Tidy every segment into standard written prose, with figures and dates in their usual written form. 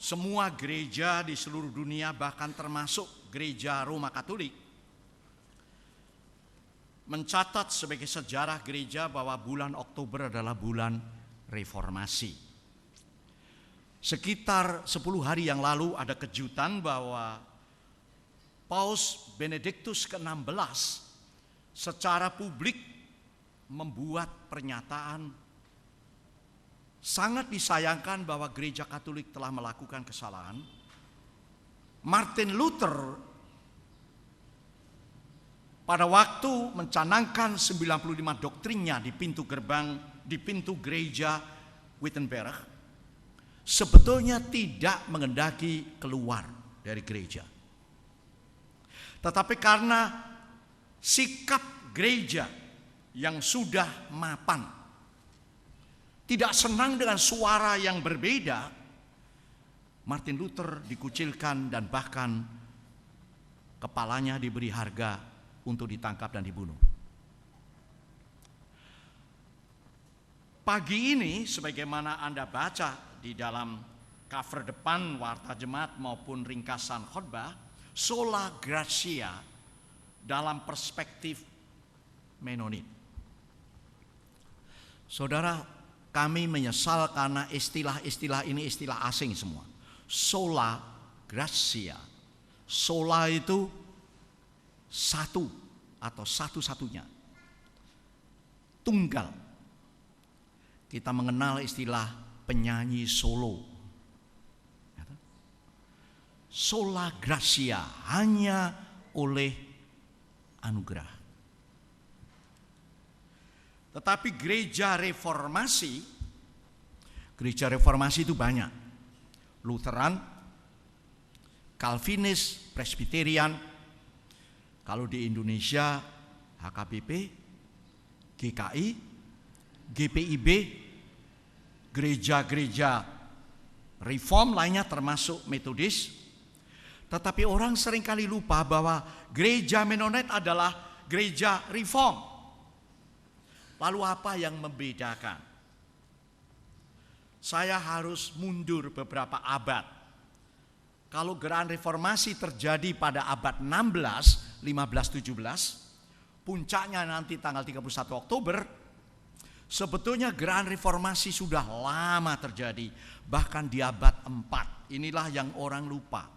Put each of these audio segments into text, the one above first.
semua gereja di seluruh dunia, bahkan termasuk gereja Roma Katolik, mencatat sebagai sejarah gereja bahwa bulan Oktober adalah bulan reformasi. Sekitar 10 hari yang lalu ada kejutan bahwa Paus Benediktus ke-16 secara publik membuat pernyataan sangat disayangkan bahwa gereja Katolik telah melakukan kesalahan. Martin Luther pada waktu mencanangkan 95 doktrinnya di pintu gereja Wittenberg, sebetulnya tidak mengendaki keluar dari gereja. Tetapi karena sikap gereja yang sudah mapan, tidak senang dengan suara yang berbeda, Martin Luther dikucilkan dan bahkan kepalanya diberi harga untuk ditangkap dan dibunuh. Pagi ini, sebagaimana Anda baca di dalam cover depan Warta Jemaat maupun ringkasan khotbah, sola gratia dalam perspektif Menonit. Saudara, kami menyesal karena istilah-istilah ini istilah asing semua. Sola gratia. Sola itu satu atau satu-satunya. Tunggal. Kita mengenal istilah penyanyi solo. Sola gratia, hanya oleh anugerah. Tetapi gereja reformasi itu banyak. Lutheran, Calvinis, Presbyterian, kalau di Indonesia HKBP, GKI, GPIB, gereja-gereja reform lainnya termasuk Metodis. Tetapi orang seringkali lupa bahwa gereja Mennonite adalah gereja reform. Lalu apa yang membedakan? Saya harus mundur beberapa abad. Kalau gerakan reformasi terjadi pada abad 16, 15, 17, puncaknya nanti tanggal 31 Oktober, sebetulnya gerakan reformasi sudah lama terjadi, bahkan di abad 4. Inilah yang orang lupa.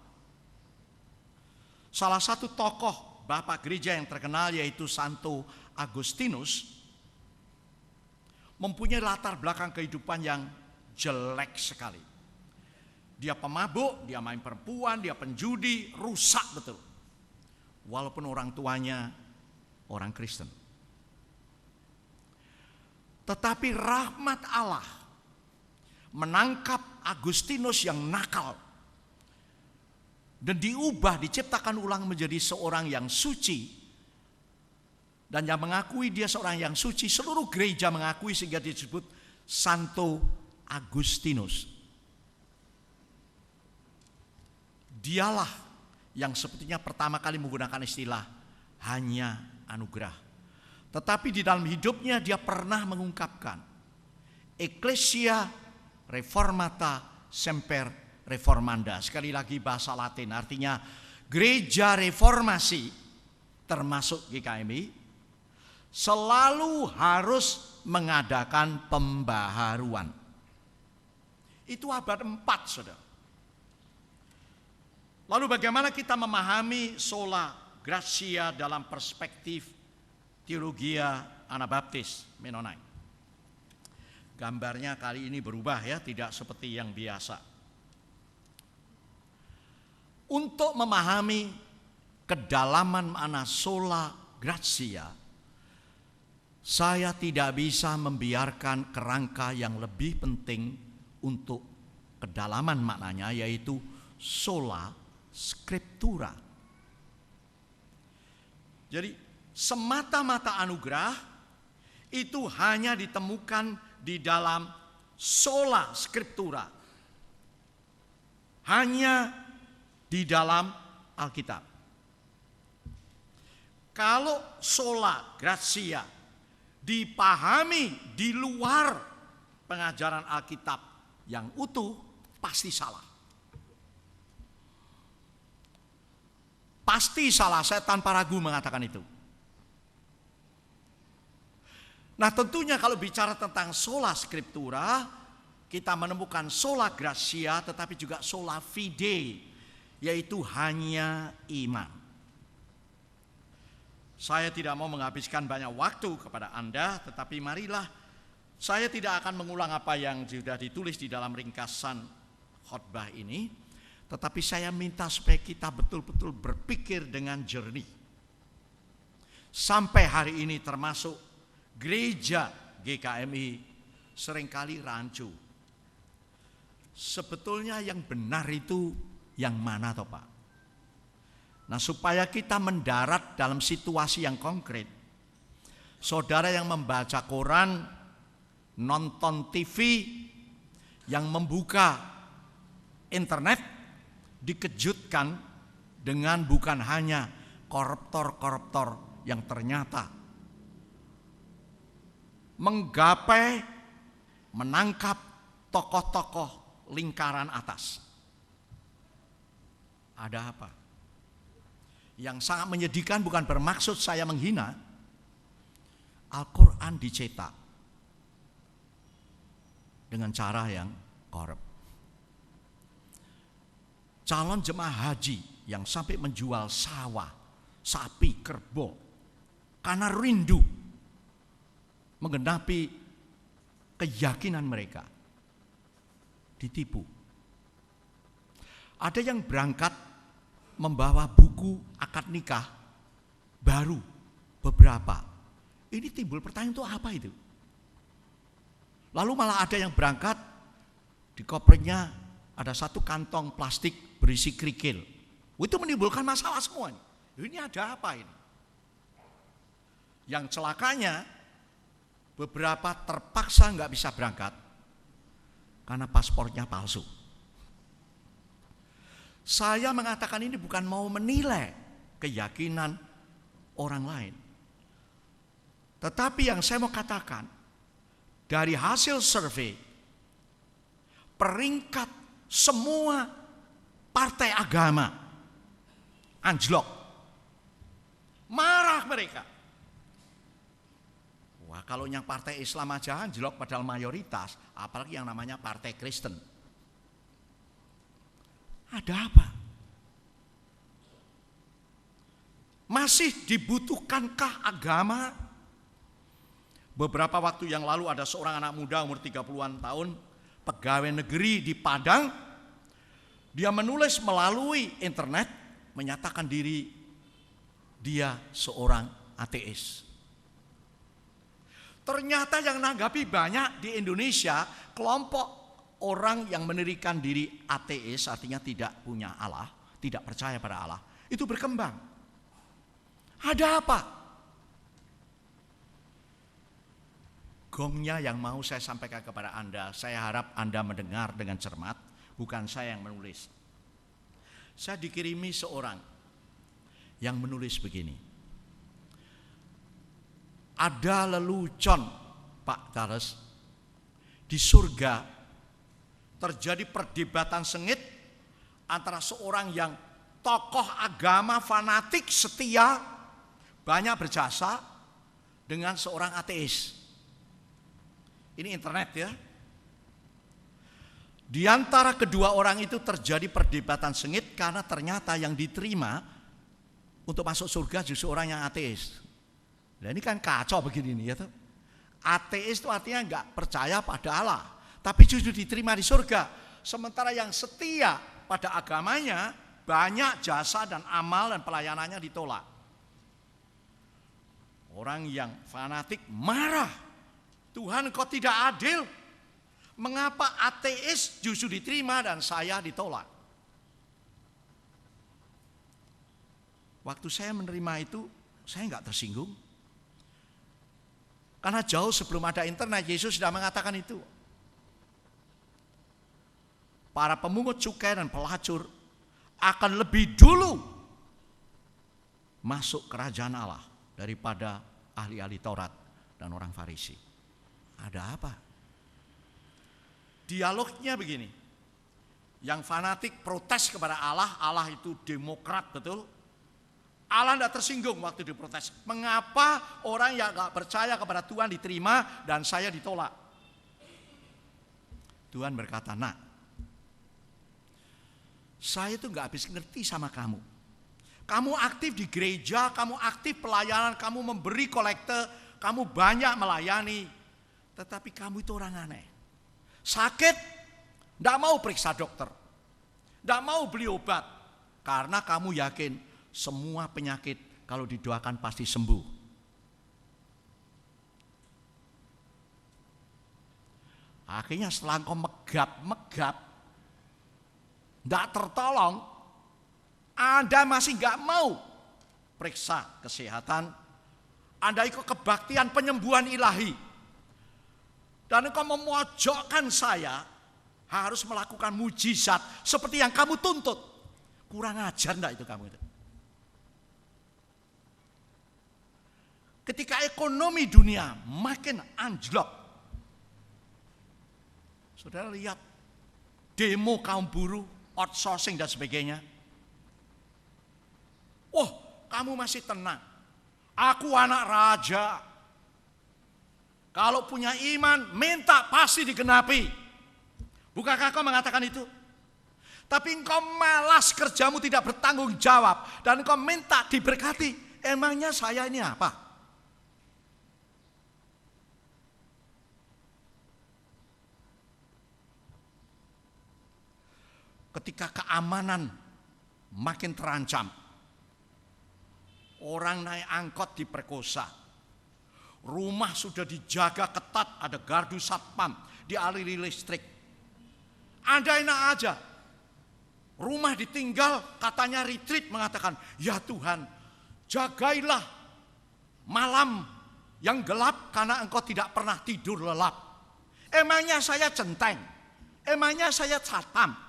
Salah satu tokoh bapak gereja yang terkenal yaitu Santo Agustinus mempunyai latar belakang kehidupan yang jelek sekali. Dia pemabuk, dia main perempuan, dia penjudi, rusak betul. Walaupun orang tuanya orang Kristen. Tetapi rahmat Allah menangkap Agustinus yang nakal dan diubah, diciptakan ulang menjadi seorang yang suci. Dan yang mengakui dia seorang yang suci, seluruh gereja mengakui sehingga disebut Santo Agustinus. Dialah yang sepertinya pertama kali menggunakan istilah hanya anugerah. Tetapi di dalam hidupnya dia pernah mengungkapkan Ecclesia Reformata Semper Reformanda. Sekali lagi bahasa Latin, artinya gereja reformasi termasuk GKMI selalu harus mengadakan pembaharuan. Itu abad 4, saudara. Lalu bagaimana kita memahami sola gratia dalam perspektif teologia Anabaptis Mennonite? Gambarnya kali ini berubah ya, tidak seperti yang biasa. Untuk memahami kedalaman makna sola gratia, saya tidak bisa membiarkan kerangka yang lebih penting untuk kedalaman maknanya, yaitu sola scriptura. Jadi semata-mata anugerah itu hanya ditemukan di dalam sola scriptura, hanya di dalam Alkitab. Kalau sola gratia dipahami di luar pengajaran Alkitab yang utuh, pasti salah. Pasti salah, saya tanpa ragu mengatakan itu. Nah tentunya kalau bicara tentang sola scriptura, kita menemukan sola gratia tetapi juga sola fide, yaitu hanya iman. Saya tidak mau menghabiskan banyak waktu kepada Anda, tetapi marilah saya tidak akan mengulang apa yang sudah ditulis di dalam ringkasan khotbah ini, tetapi saya minta supaya kita betul-betul berpikir dengan jernih. Sampai hari ini termasuk gereja GKMI seringkali rancu. Sebetulnya yang benar itu yang mana toh Pak? Nah supaya kita mendarat dalam situasi yang konkret, saudara yang membaca koran, nonton TV, yang membuka internet, dikejutkan dengan bukan hanya koruptor-koruptor yang ternyata menggapai, menangkap tokoh-tokoh lingkaran atas. Ada apa? Yang sangat menyedihkan, bukan bermaksud saya menghina, Al-Quran dicetak dengan cara yang korup. Calon jemaah haji yang sampai menjual sawah, sapi, kerbau karena rindu menggenapi keyakinan mereka, ditipu. Ada yang berangkat membawa buku akad nikah baru beberapa. Ini timbul pertanyaan, itu apa itu? Lalu malah ada yang berangkat di kopernya ada satu kantong plastik berisi kerikil. Itu menimbulkan masalah semua. Ini ada apa ini? Yang celakanya beberapa terpaksa nggak bisa berangkat karena paspornya palsu. Saya mengatakan ini bukan mau menilai keyakinan orang lain. Tetapi yang saya mau katakan, dari hasil survei, peringkat semua partai agama anjlok. Marah mereka. Wah, kalau yang partai Islam aja anjlok padahal mayoritas, apalagi yang namanya partai Kristen. Ada apa? Masih dibutuhkankah agama? Beberapa waktu yang lalu ada seorang anak muda umur 30-an tahun, pegawai negeri di Padang. Dia menulis melalui internet, menyatakan diri dia seorang ateis. Ternyata yang nanggapi banyak di Indonesia, kelompok orang yang menirikan diri ateis, artinya tidak punya Allah, tidak percaya pada Allah, itu berkembang. Ada apa? Gongnya yang mau saya sampaikan kepada Anda, saya harap Anda mendengar dengan cermat, bukan saya yang menulis. Saya dikirimi seorang yang menulis begini. Ada lelucon, Pak Charles, di surga terjadi perdebatan sengit antara seorang yang tokoh agama fanatik setia, banyak berjasa, dengan seorang ateis. Ini internet ya. Di antara kedua orang itu terjadi perdebatan sengit karena ternyata yang diterima untuk masuk surga justru orang yang ateis. Nah ini kan kacau begini nih ya tuh. Ateis itu artinya nggak percaya pada Allah, tapi justru diterima di surga. Sementara yang setia pada agamanya, banyak jasa dan amal dan pelayanannya ditolak. Orang yang fanatik marah, Tuhan kok tidak adil? Mengapa ateis justru diterima dan saya ditolak? Waktu saya menerima itu, saya nggak tersinggung. Karena jauh sebelum ada internet, Yesus sudah mengatakan itu. Para pemungut cukai dan pelacur akan lebih dulu masuk kerajaan Allah daripada ahli-ahli Taurat dan orang Farisi. Ada apa? Dialognya begini. Yang fanatik protes kepada Allah, Allah itu demokrat betul. Allah tidak tersinggung waktu diprotes. Mengapa orang yang gak percaya kepada Tuhan diterima dan saya ditolak? Tuhan berkata, nak, saya itu gak habis ngerti sama kamu. Kamu aktif di gereja, kamu aktif pelayanan, kamu memberi kolekte, kamu banyak melayani. Tetapi kamu itu orang aneh. Sakit, gak mau periksa dokter. Gak mau beli obat. Karena kamu yakin semua penyakit kalau didoakan pasti sembuh. Akhirnya setelah engkau megap, tidak tertolong, Anda masih nggak mau periksa kesehatan, Anda ikut kebaktian penyembuhan ilahi. Dan engkau memojokkan saya harus melakukan mujizat seperti yang kamu tuntut. Kurang ajar enggak itu kamu itu? Ketika ekonomi dunia makin anjlok, saudara lihat demo kaum buruh, outsourcing dan sebagainya. Oh, kamu masih tenang. Aku anak raja. Kalau punya iman, minta pasti digenapi. Bukankah kau mengatakan itu? Tapi engkau malas, kerjamu tidak bertanggung jawab. Dan engkau minta diberkati. Emangnya saya ini apa? Ketika keamanan makin terancam, orang naik angkot diperkosa, rumah sudah dijaga ketat, ada gardu satpam, dialiri listrik. Anda enak aja, rumah ditinggal, katanya retreat mengatakan, ya Tuhan, jagailah malam yang gelap karena engkau tidak pernah tidur lelap. Emangnya saya centeng? Emangnya saya satpam?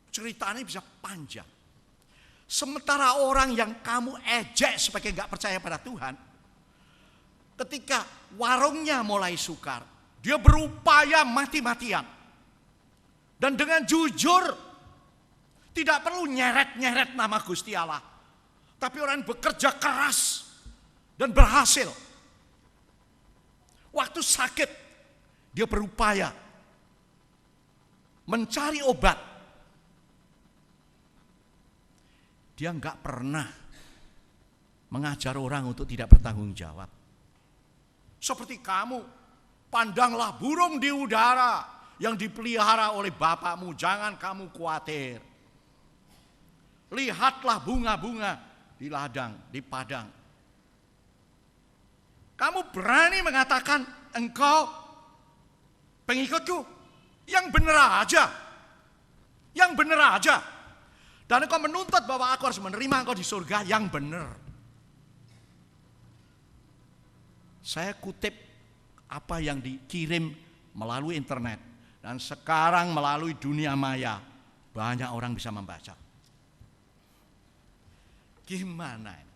Ceritanya bisa panjang. Sementara orang yang kamu ejek sebagai gak percaya pada Tuhan, ketika warungnya mulai sukar, dia berupaya mati-matian. Dan dengan jujur, tidak perlu nyeret-nyeret nama Gusti Allah. Tapi orang bekerja keras dan berhasil. Waktu sakit, dia berupaya mencari obat. Dia enggak pernah mengajar orang untuk tidak bertanggung jawab. Seperti kamu, pandanglah burung di udara yang dipelihara oleh bapakmu, jangan kamu khawatir. Lihatlah bunga-bunga di ladang, di padang. Kamu berani mengatakan engkau pengikutku? Yang benar aja. Yang benar aja. Dan engkau menuntut bahwa aku harus menerima engkau di surga yang benar. Saya kutip apa yang dikirim melalui internet. Dan sekarang melalui dunia maya, banyak orang bisa membaca. Gimana ini?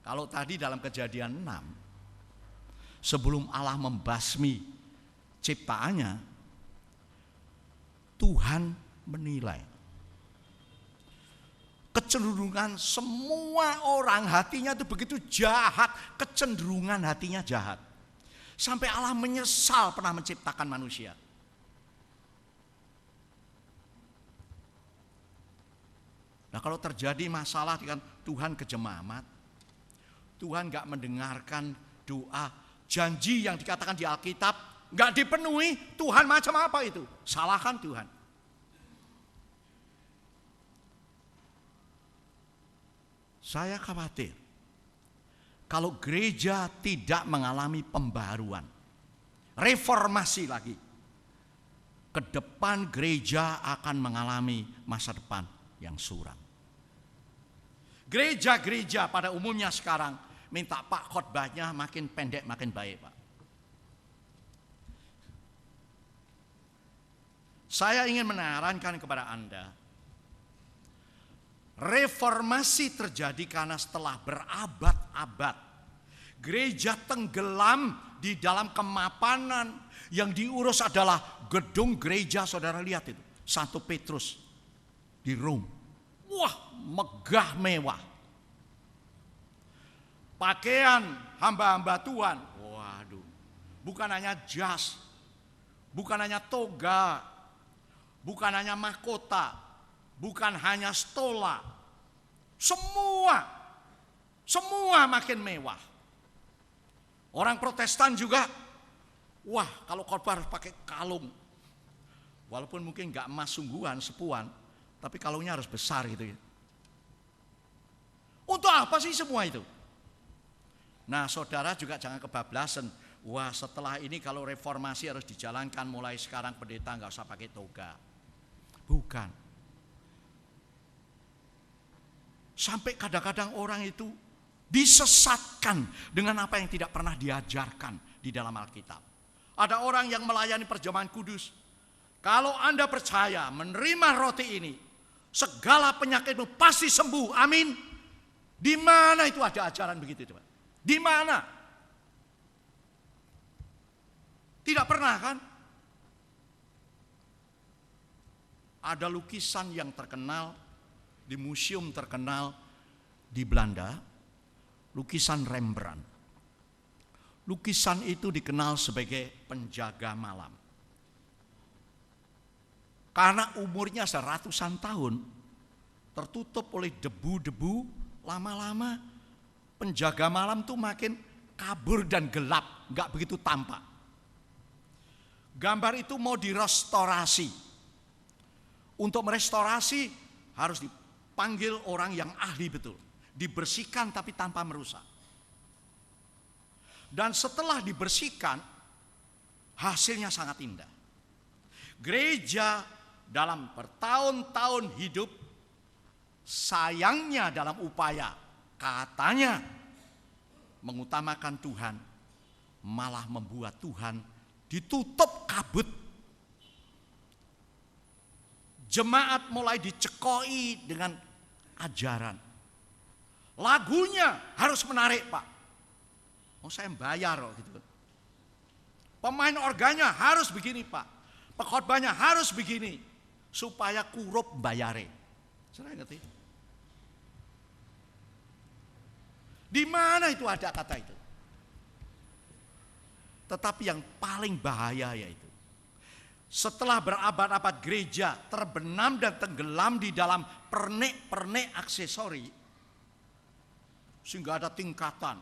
Kalau tadi dalam Kejadian 6, sebelum Allah membasmi ciptaannya, Tuhan menilai kecenderungan semua orang hatinya itu begitu jahat, kecenderungan hatinya jahat. Sampai Allah menyesal pernah menciptakan manusia. Nah kalau terjadi masalah dengan Tuhan kejam amat, Tuhan gak mendengarkan doa, janji yang dikatakan di Alkitab gak dipenuhi, Tuhan macam apa itu? Salahkan Tuhan. Saya khawatir kalau gereja tidak mengalami pembaruan, reformasi lagi, ke depan gereja akan mengalami masa depan yang suram. Gereja-gereja pada umumnya sekarang minta Pak khotbahnya makin pendek makin baik Pak. Saya ingin menyarankan kepada Anda, reformasi terjadi karena setelah berabad-abad gereja tenggelam di dalam kemapanan. Yang diurus adalah gedung gereja, saudara lihat itu. 1 Petrus di Rom. Wah, megah mewah. Pakaian hamba-hamba Tuhan, waduh, bukan hanya jas, bukan hanya toga, bukan hanya mahkota, bukan hanya stola, semua makin mewah. Orang Protestan juga, wah kalau khotbah harus pakai kalung, walaupun mungkin nggak emas sungguhan, sepuan, tapi kalungnya harus besar gitu ya. Untuk apa sih semua itu? Nah, saudara juga jangan kebablasan. Wah, setelah ini kalau reformasi harus dijalankan mulai sekarang pendeta nggak usah pakai toga. Bukan. Sampai kadang-kadang orang itu disesatkan dengan apa yang tidak pernah diajarkan di dalam Alkitab. Ada orang yang melayani perjamuan kudus. Kalau Anda percaya menerima roti ini, segala penyakitmu pasti sembuh. Amin. Di mana itu ada ajaran begitu, coba? Di mana? Tidak pernah kan? Ada lukisan yang terkenal di museum terkenal di Belanda, lukisan Rembrandt. Lukisan itu dikenal sebagai penjaga malam. Karena umurnya seratusan tahun, tertutup oleh debu-debu, lama-lama penjaga malam tuh makin kabur dan gelap, nggak begitu tampak. Gambar itu mau direstorasi. Untuk merestorasi harus dipanggil orang yang ahli betul, dibersihkan tapi tanpa merusak. Dan setelah dibersihkan, hasilnya sangat indah. Gereja dalam bertahun-tahun hidup, sayangnya dalam upaya katanya mengutamakan Tuhan, malah membuat Tuhan ditutup kabut. Jemaat mulai dicekoi dengan ajaran. Lagunya harus menarik, Pak. Oh, saya bayar loh gitu. Pemain organnya harus begini, Pak. Pengkhotbahnya harus begini supaya kurup bayare. Saya ngerti. Di mana itu ada kata itu? Tetapi yang paling bahaya yaitu setelah berabad-abad gereja terbenam dan tenggelam di dalam pernik-pernik aksesori, sehingga ada tingkatan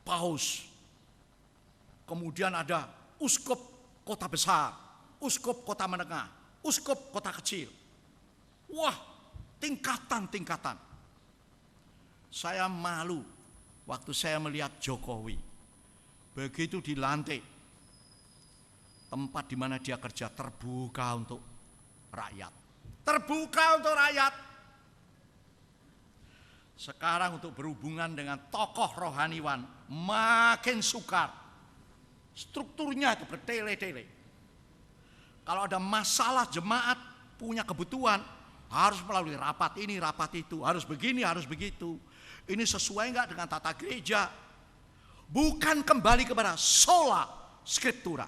paus, kemudian ada uskup kota besar, uskup kota menengah, uskup kota kecil. Wah, tingkatan-tingkatan. Saya malu waktu saya melihat Jokowi. Begitu dilantik, tempat di mana dia kerja terbuka untuk rakyat. Terbuka untuk rakyat. Sekarang untuk berhubungan dengan tokoh rohaniwan makin sukar. Strukturnya itu bertele-tele. Kalau ada masalah jemaat punya kebutuhan, harus melalui rapat ini, rapat itu, harus begini, harus begitu. Ini sesuai enggak dengan tata gereja? Bukan kembali kepada sola scriptura.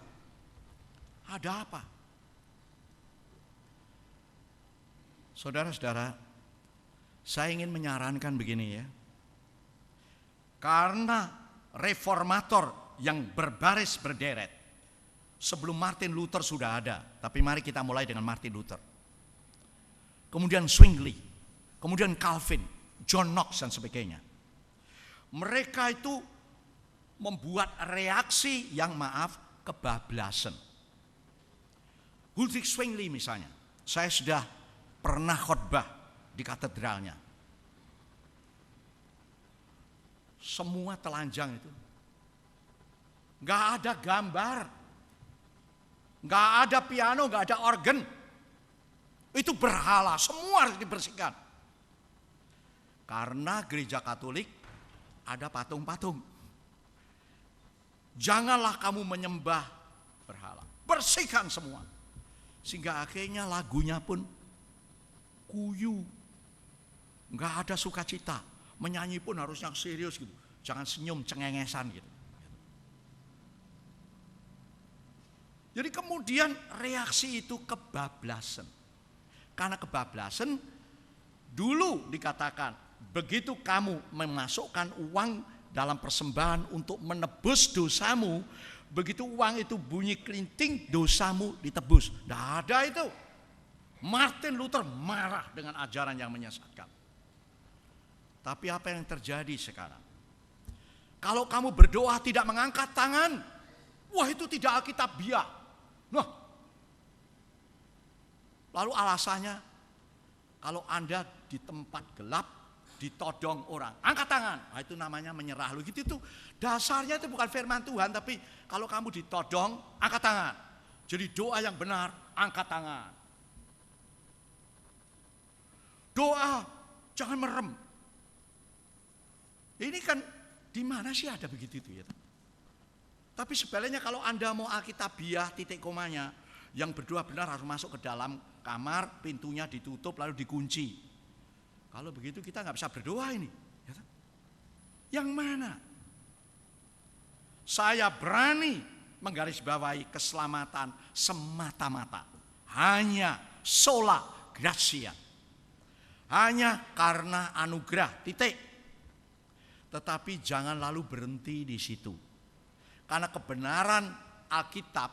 Ada apa? Saudara-saudara, saya ingin menyarankan begini ya. Karena reformator yang berbaris berderet, sebelum Martin Luther sudah ada, tapi mari kita mulai dengan Martin Luther. Kemudian Zwingli, kemudian Calvin, John Knox dan sebagainya. Mereka itu membuat reaksi yang kebablasan. Huldrych Zwingli misalnya, saya sudah pernah khotbah di katedralnya. Semua telanjang itu. Gak ada gambar. Gak ada piano, gak ada organ. Itu berhala, semua harus dibersihkan. Karena gereja Katolik ada patung-patung. Janganlah kamu menyembah berhala. Bersihkan semua. Sehingga akhirnya lagunya pun kuyu. Enggak ada sukacita. Menyanyi pun harus yang serius gitu. Jangan senyum cengengesan gitu. Jadi kemudian reaksi itu kebablasan. Karena kebablasan dulu dikatakan begitu kamu memasukkan uang dalam persembahan untuk menebus dosamu, begitu uang itu bunyi klinting, dosamu ditebus. Tidak ada itu. Martin Luther marah dengan ajaran yang menyesatkan. Tapi apa yang terjadi sekarang? Kalau kamu berdoa tidak mengangkat tangan, wah itu tidak alkitabiah. Nah, lalu alasannya, kalau Anda di tempat gelap, ditodong orang, angkat tangan. Nah, itu namanya menyerah. Loh, gitu itu dasarnya itu bukan firman Tuhan, tapi kalau kamu ditodong, angkat tangan. Jadi doa yang benar, angkat tangan. Doa, jangan merem. Ini kan di mana sih ada begitu itu ya? Tapi sebaliknya kalau Anda mau alkitabiah titik komanya, yang berdoa benar harus masuk ke dalam kamar, pintunya ditutup lalu dikunci. Kalau begitu kita nggak bisa berdoa ini. Yang mana? Saya berani menggarisbawahi keselamatan semata-mata. Hanya sola gratia. Hanya karena anugerah, titik. Tetapi jangan lalu berhenti di situ. Karena kebenaran Alkitab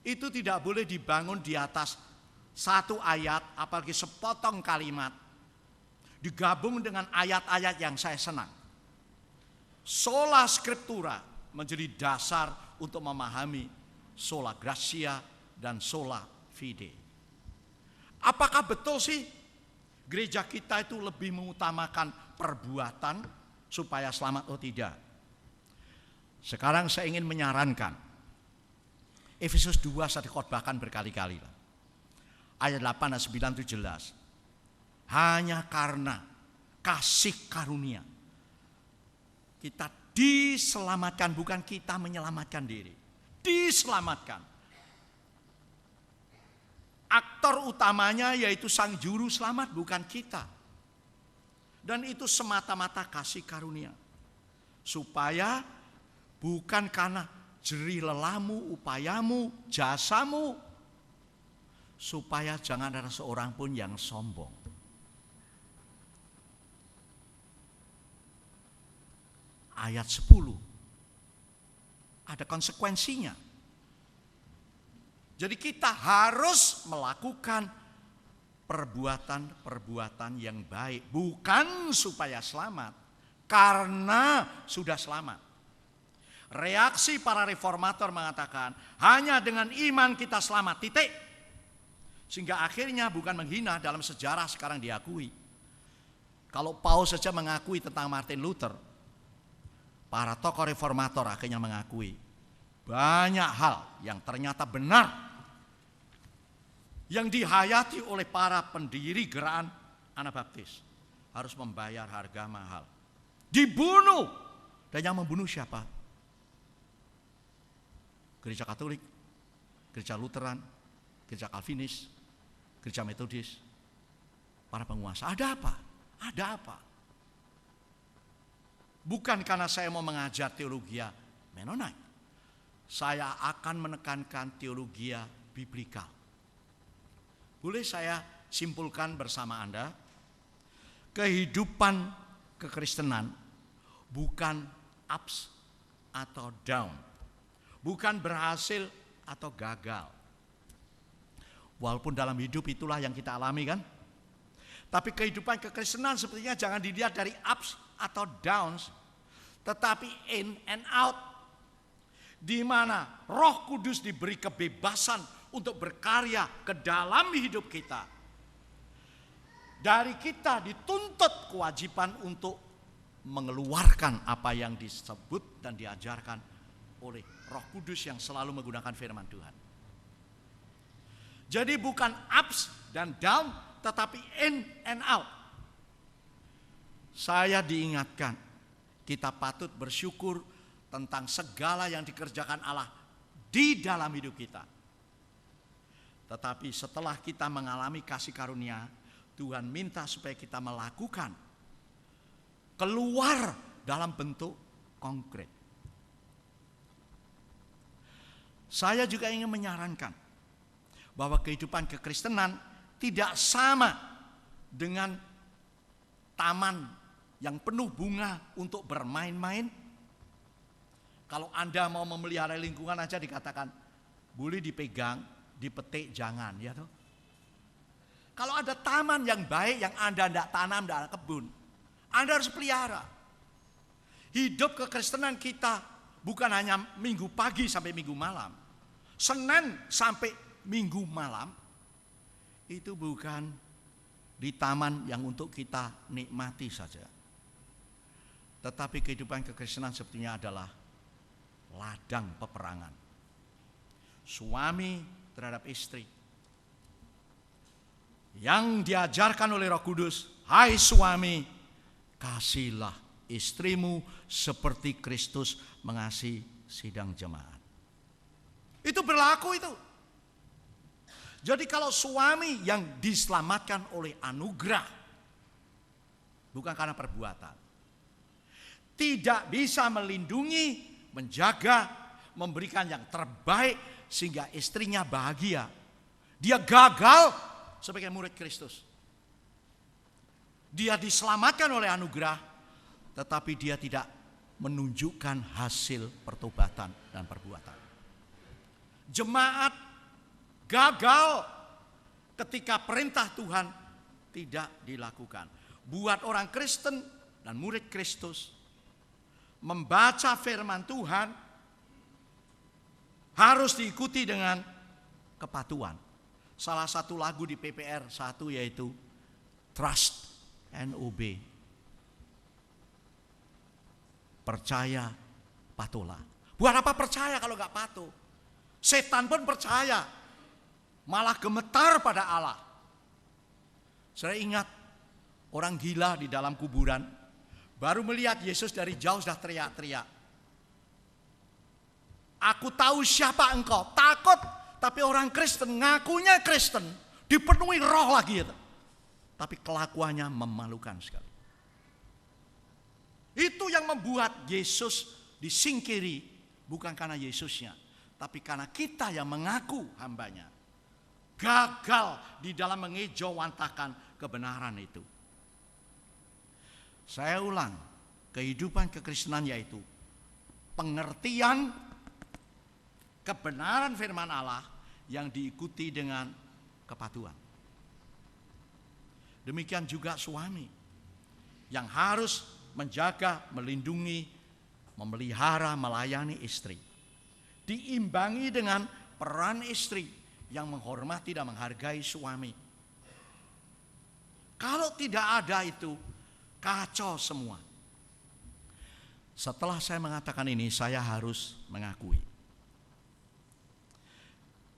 itu tidak boleh dibangun di atas satu ayat, apalagi sepotong kalimat, digabung dengan ayat-ayat yang saya senang. Sola Scriptura menjadi dasar untuk memahami sola gratia dan sola fide. Apakah betul sih gereja kita itu lebih mengutamakan perbuatan supaya selamat atau tidak? Sekarang saya ingin menyarankan, Efesus 2 saya dikhotbahkan berkali-kali. Ayat 8 dan 9 itu jelas. Hanya karena kasih karunia kita diselamatkan, bukan kita menyelamatkan diri. Diselamatkan. Aktor utamanya yaitu Sang Juru Selamat, bukan kita. Dan itu semata-mata kasih karunia. Supaya bukan karena jerih lelamu, upayamu, jasamu. Supaya jangan ada seorang pun yang sombong. Ayat 10. Ada konsekuensinya. Jadi kita harus melakukan perbuatan-perbuatan yang baik. Bukan supaya selamat. Karena sudah selamat. Reaksi para reformator mengatakan, hanya dengan iman kita selamat, titik. Sehingga akhirnya bukan menghina, dalam sejarah sekarang diakui. Kalau Paulus saja mengakui tentang Martin Luther, para tokoh reformator akhirnya mengakui banyak hal yang ternyata benar, yang dihayati oleh para pendiri gerakan Anabaptis, harus membayar harga mahal. Dibunuh. Dan yang membunuh siapa? Gereja Katolik, Gereja Lutheran, Gereja Calvinis, Gereja Metodis, para penguasa. Ada apa? Ada apa? Bukan karena saya mau mengajar teologi Mennonite. Saya akan menekankan teologi biblikal. Boleh saya simpulkan bersama Anda? Kehidupan kekristenan bukan ups atau down. Bukan berhasil atau gagal. Walaupun dalam hidup itulah yang kita alami kan. Tapi kehidupan kekristenan sepertinya jangan dilihat dari ups atau downs. Tetapi in and out. Di mana Roh Kudus diberi kebebasan untuk berkarya ke dalam hidup kita. Dari kita dituntut kewajiban untuk mengeluarkan apa yang disebut dan diajarkan oleh Roh Kudus yang selalu menggunakan firman Tuhan. Jadi bukan ups dan down, tetapi in and out. Saya diingatkan, kita patut bersyukur tentang segala yang dikerjakan Allah di dalam hidup kita. Tetapi setelah kita mengalami kasih karunia, Tuhan minta supaya kita melakukan keluar dalam bentuk konkret. Saya juga ingin menyarankan bahwa kehidupan kekristenan tidak sama dengan taman yang penuh bunga untuk bermain-main. Kalau Anda mau memelihara lingkungan aja dikatakan boleh dipegang, dipetik jangan, ya toh. Kalau ada taman yang baik yang Anda tidak tanam, tidak kebun, Anda harus pelihara. Hidup kekristenan kita bukan hanya minggu pagi sampai minggu malam, Senin sampai minggu malam, itu bukan di taman yang untuk kita nikmati saja. Tetapi kehidupan kekristenan sepertinya adalah ladang peperangan. Suami terhadap istri. Yang diajarkan oleh Roh Kudus, hai suami, kasihilah istrimu seperti Kristus mengasihi sidang jemaat. Itu berlaku itu. Jadi kalau suami yang diselamatkan oleh anugerah, bukan karena perbuatan, tidak bisa melindungi, menjaga, memberikan yang terbaik sehingga istrinya bahagia, dia gagal sebagai murid Kristus. Dia diselamatkan oleh anugerah, tetapi dia tidak menunjukkan hasil pertobatan dan perbuatan. Jemaat gagal ketika perintah Tuhan tidak dilakukan. Buat orang Kristen dan murid Kristus membaca firman Tuhan harus diikuti dengan kepatuhan. Salah satu lagu di PPR 1 yaitu Trust and Obey. Percaya, patuhlah. Buat apa percaya kalau gak patuh? Setan pun percaya, malah gemetar pada Allah. Saya ingat orang gila di dalam kuburan, baru melihat Yesus dari jauh sudah teriak-teriak. Aku tahu siapa engkau, takut. Tapi orang Kristen, ngakunya Kristen, dipenuhi roh lagi. Tapi kelakuannya memalukan sekali. Itu yang membuat Yesus disingkiri, bukan karena Yesusnya, tapi karena kita yang mengaku hambanya. Gagal di dalam mengejawantakan kebenaran itu. Saya ulang, kehidupan kekristenan yaitu pengertian kebenaran firman Allah yang diikuti dengan kepatuhan. Demikian juga suami yang harus menjaga, melindungi, memelihara, melayani istri. Diimbangi dengan peran istri yang menghormati dan menghargai suami. Kalau tidak ada itu, kacau semua. Setelah saya mengatakan ini, saya harus mengakui.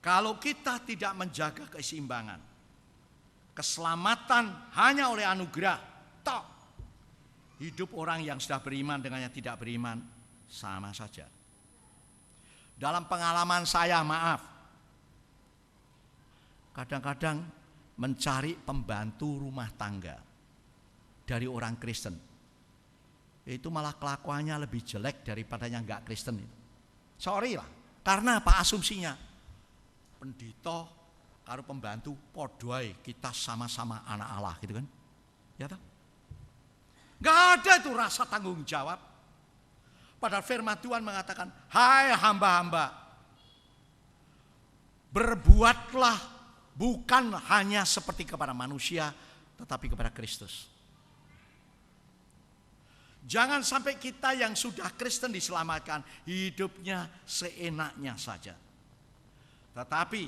Kalau kita tidak menjaga keseimbangan, keselamatan hanya oleh anugerah, toh hidup orang yang sudah beriman dengan yang tidak beriman sama saja. Dalam pengalaman saya, maaf, kadang-kadang mencari pembantu rumah tangga dari orang Kristen, itu malah kelakuannya lebih jelek daripada yang enggak Kristen. Sorry lah, karena apa asumsinya? Pendeta karo pembantu podoai kita sama-sama anak Allah gitu kan. Ya toh? Gak ada itu rasa tanggung jawab. Padahal firman Tuhan mengatakan, hai hamba-hamba, berbuatlah bukan hanya seperti kepada manusia, tetapi kepada Kristus. Jangan sampai kita yang sudah Kristen diselamatkan, hidupnya seenaknya saja. Tetapi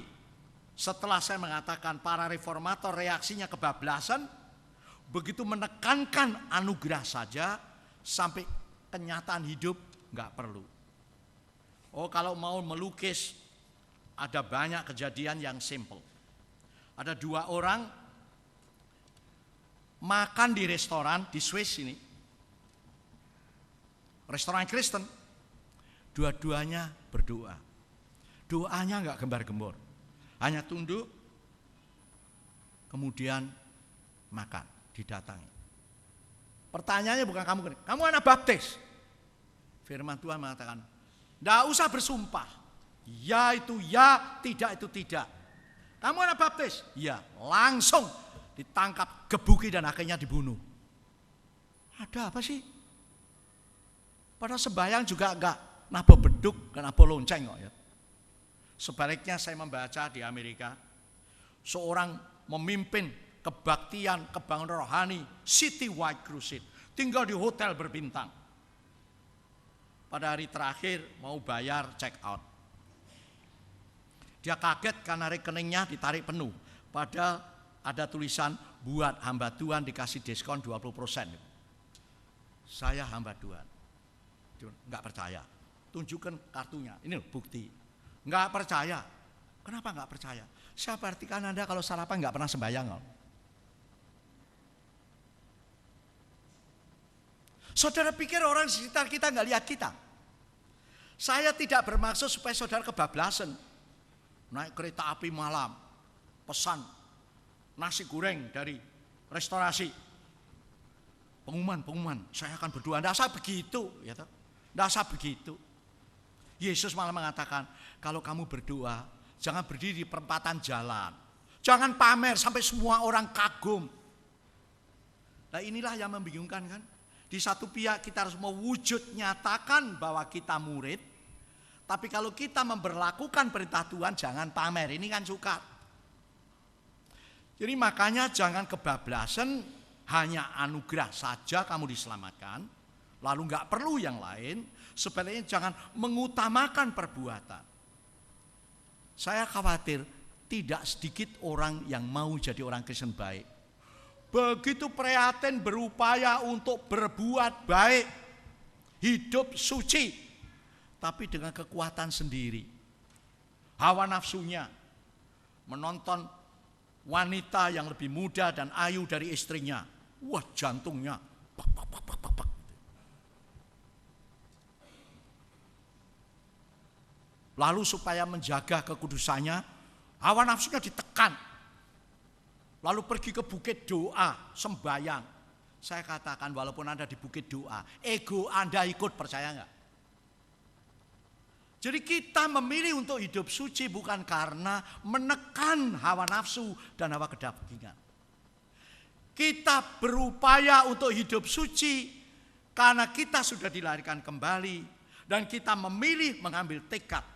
setelah saya mengatakan para reformator reaksinya kebablasan, begitu menekankan anugerah saja, sampai kenyataan hidup nggak perlu. Oh, kalau mau melukis ada banyak kejadian yang simple. Ada 2 orang makan di restoran di Swiss ini, restoran Kristen, dua-duanya berdoa. Doanya nggak gembar-gembor, hanya tunduk, kemudian makan, didatangi. Pertanyaannya bukan kamu anak baptis. Firman Tuhan mengatakan, nggak usah bersumpah, Ya itu ya, tidak itu tidak. Kamu anak baptis? Ya, langsung ditangkap, gebuki dan akhirnya dibunuh. Ada apa sih? Pada sembahyang juga enggak nabo beduk, enggak nabo lonceng kok ya. Sebaliknya saya membaca di Amerika, seorang memimpin kebaktian, kebangunan rohani, citywide crusade, tinggal di hotel berbintang. Pada hari terakhir mau bayar check out. Dia kaget karena rekeningnya ditarik penuh. Padahal ada tulisan buat hamba Tuhan dikasih diskon 20%. Saya hamba Tuhan. Enggak percaya. Tunjukkan kartunya. Ini loh bukti. Enggak percaya. Kenapa enggak percaya? Saya artikan Anda kalau sarapan enggak pernah sembahyang. Saudara pikir orang di sekitar kita enggak lihat kita? Saya tidak bermaksud supaya saudara kebablasan. Naik kereta api malam, pesan nasi goreng dari restorasi. Pengumuman, saya akan berdoa. Tidak usah begitu, ya toh. Tidak usah begitu. Yesus malah mengatakan, kalau kamu berdoa, jangan berdiri di perempatan jalan. Jangan pamer sampai semua orang kagum. Nah inilah yang membingungkan kan. Di satu pihak kita harus mewujud nyatakan bahwa kita murid. Tapi kalau kita memberlakukan perintah Tuhan, jangan pamer. Ini kan sukar. Jadi makanya jangan kebablasan, hanya anugerah saja kamu diselamatkan. Lalu nggak perlu yang lain. Sebenarnya jangan mengutamakan perbuatan. Saya khawatir tidak sedikit orang yang mau jadi orang Kristen baik. Begitu prihatin berupaya untuk berbuat baik. Hidup suci. Tapi dengan kekuatan sendiri. Hawa nafsunya. Menonton wanita yang lebih muda dan ayu dari istrinya. Wah jantungnya. Pak. Lalu supaya menjaga kekudusannya. Hawa nafsunya ditekan. Lalu pergi ke bukit doa. Sembayang. Saya katakan walaupun Anda di bukit doa. Ego Anda ikut, percaya enggak? Jadi kita memilih untuk hidup suci bukan karena menekan hawa nafsu dan hawa kedagingan. Kita berupaya untuk hidup suci karena kita sudah dilahirkan kembali dan kita memilih mengambil tekad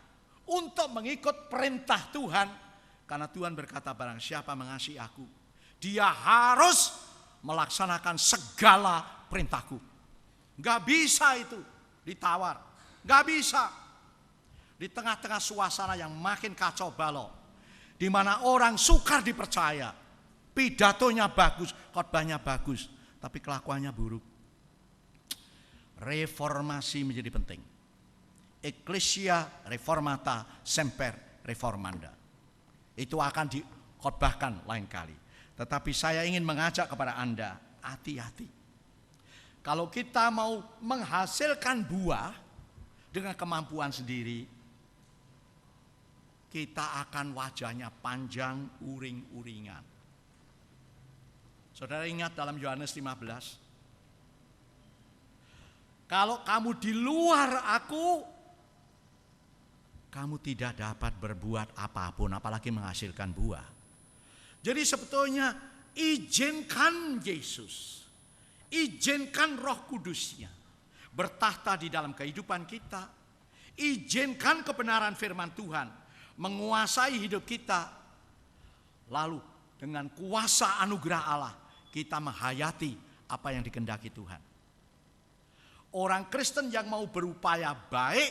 untuk mengikut perintah Tuhan. Karena Tuhan berkata barang siapa mengasihi aku, dia harus melaksanakan segala perintahku. Gak bisa itu ditawar, gak bisa. Di tengah-tengah suasana yang makin kacau balau, di mana orang sukar dipercaya, pidatonya bagus, khotbahnya bagus, tapi kelakuannya buruk. Reformasi menjadi penting. Ecclesia reformata semper reformanda. Itu akan dikhotbahkan lain kali. Tetapi saya ingin mengajak kepada Anda, hati-hati. Kalau kita mau menghasilkan buah dengan kemampuan sendiri, kita akan wajahnya panjang, uring-uringan. Saudara ingat dalam Yohanes 15? Kalau kamu di luar aku, kamu tidak dapat berbuat apapun, apalagi menghasilkan buah. Jadi sebetulnya izinkan Yesus, izinkan Roh Kudusnya bertahta di dalam kehidupan kita. Izinkan kebenaran firman Tuhan menguasai hidup kita. Lalu dengan kuasa anugerah Allah kita menghayati apa yang dikehendaki Tuhan. Orang Kristen yang mau berupaya baik,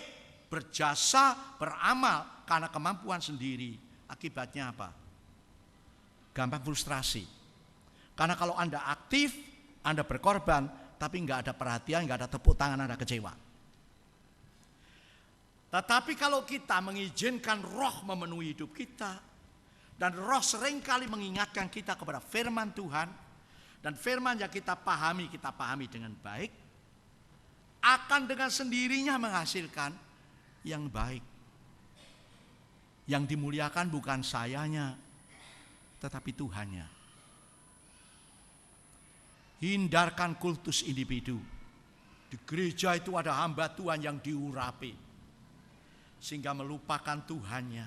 berjasa, beramal karena kemampuan sendiri, akibatnya apa? Gampang frustrasi. Karena kalau Anda aktif, Anda berkorban, tapi nggak ada perhatian, nggak ada tepuk tangan, Anda kecewa. Tetapi kalau kita mengizinkan Roh memenuhi hidup kita, dan Roh seringkali mengingatkan kita kepada firman Tuhan, dan firman yang kita pahami dengan baik, akan dengan sendirinya menghasilkan yang baik. Yang dimuliakan bukan sayanya, tetapi Tuhannya. Hindarkan kultus individu. Di gereja itu ada hamba Tuhan yang diurapi. sehingga melupakan Tuhannya.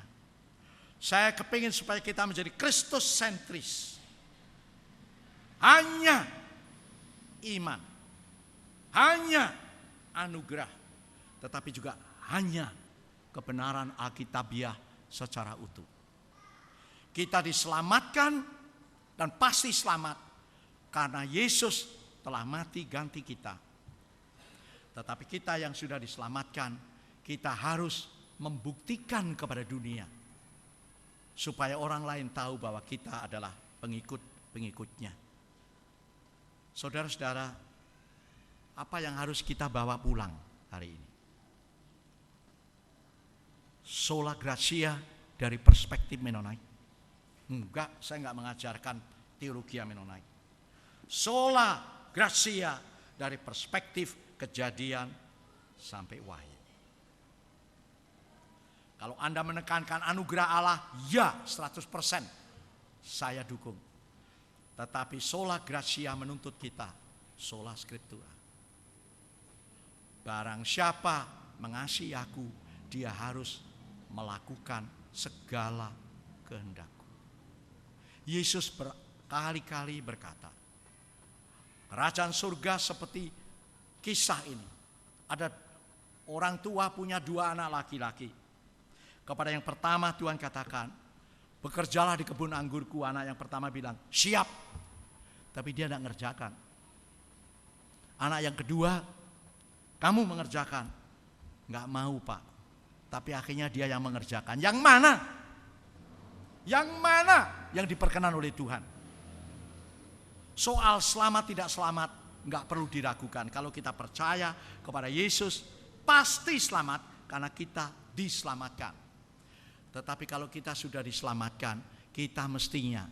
Saya kepingin supaya kita menjadi Kristus sentris. Hanya iman, hanya anugerah, tetapi juga hanya kebenaran Alkitabiah secara utuh. Kita diselamatkan dan pasti selamat karena Yesus telah mati ganti kita. Tetapi kita yang sudah diselamatkan, kita harus membuktikan kepada dunia supaya orang lain tahu bahwa kita adalah pengikut-pengikutnya. Saudara-saudara, apa yang harus kita bawa pulang hari ini? Sola Gratia dari perspektif Mennonite. Enggak, saya enggak mengajarkan teologi Mennonite. Sola Gratia dari perspektif Kejadian sampai Wahyu. Kalau Anda menekankan anugerah Allah, ya 100% saya dukung. Tetapi sola gratia menuntut kita sola scriptura. Barang siapa mengasihi aku, dia harus melakukan segala kehendakku. Yesus berkali-kali berkata, kerajaan surga seperti kisah ini. Ada orang tua punya 2 anak laki-laki. Kepada yang pertama Tuhan katakan, bekerjalah di kebun anggurku. Anak yang pertama bilang, siap. Tapi dia tidak mengerjakan. Anak yang kedua, kamu mengerjakan. Enggak mau, Pak. Tapi akhirnya dia yang mengerjakan. Yang mana? Yang mana yang diperkenan oleh Tuhan? Soal selamat tidak selamat enggak perlu diragukan. Kalau kita percaya kepada Yesus, pasti selamat karena kita diselamatkan. Tetapi kalau kita sudah diselamatkan, kita mestinya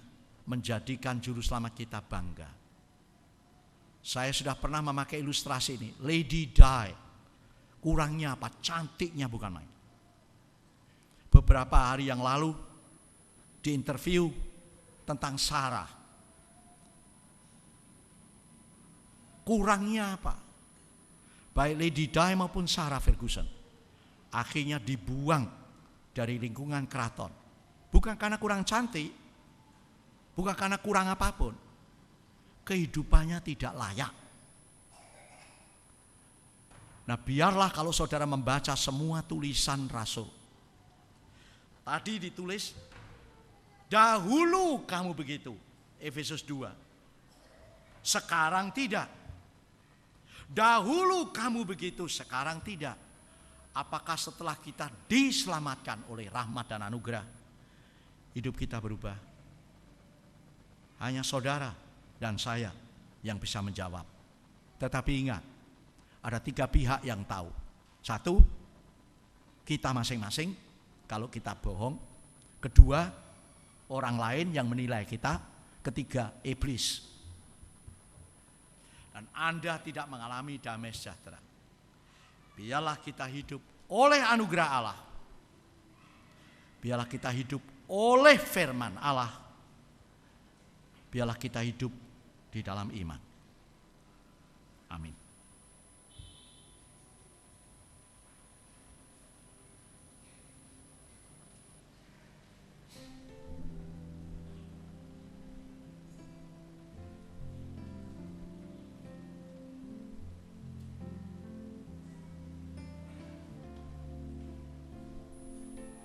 menjadikan juru selamat kita bangga. Saya sudah pernah memakai ilustrasi ini, Lady Di. Kurangnya apa? Cantiknya bukan main. Beberapa hari yang lalu di interview tentang Sarah. Kurangnya apa? Baik Lady Di maupun Sarah Ferguson akhirnya dibuang dari lingkungan keraton. Bukan karena kurang cantik, bukan karena kurang apapun. Kehidupannya tidak layak. Nah, biarlah kalau saudara membaca semua tulisan rasul. Tadi ditulis, dahulu kamu begitu, Efesus 2. Sekarang tidak. Dahulu kamu begitu, sekarang tidak. Apakah setelah kita diselamatkan oleh rahmat dan anugerah, hidup kita berubah? Hanya saudara dan saya yang bisa menjawab. Tetapi ingat, ada 3 pihak yang tahu. 1, kita masing-masing kalau kita bohong. 2, orang lain yang menilai kita. 3, iblis. Dan Anda tidak mengalami damai sejahtera. Biarlah kita hidup oleh anugerah Allah. Biarlah kita hidup oleh firman Allah. Biarlah kita hidup di dalam iman. Amin.